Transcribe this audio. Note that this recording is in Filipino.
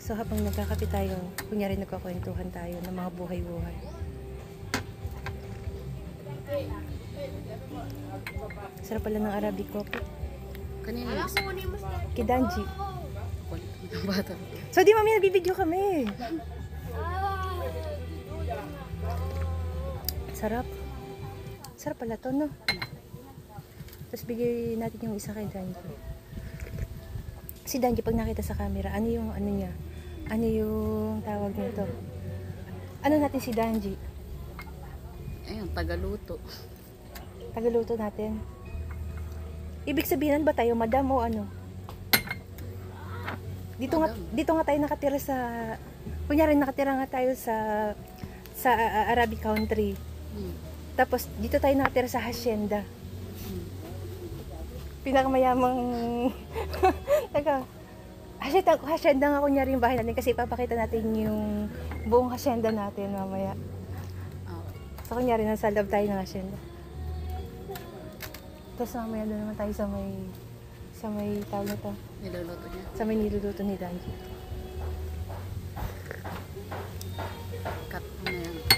So habang nagkakape tayo, kunyari nagkakwentuhan tayo ng mga buhay-buhay. Sarap pala ng Arabic coffee. Kanina gusto Kay Danji. kulit ng bata. So di mami, nagbibideo kami. Sarap. Sarap pala to, no? Tapos bigay natin yung isa kay Danji. Si Danji, pag nakita sa camera, ano yung ano niya? Ano yung tawag nito? Ano natin si Danji? Ayun, tagaluto. Tagaluto natin. Ibig sabihin ba tayo, madam o ano? Dito nga tayo nakatira sa, kunyari nakatira nga tayo sa Arabic country. Tapos dito tayo nakatira sa hacienda. Pinakamayamang hacienda nga kunyari yung bahay natin kasi ipapakita natin yung buong hacienda natin mamaya. So kunyari nasa loob tayo ng hacienda. Tapos mamaya doon naman tayo sa may tawag na to. Niluluto niya. Sa may niluluto ni Danji. Cut mo na yan.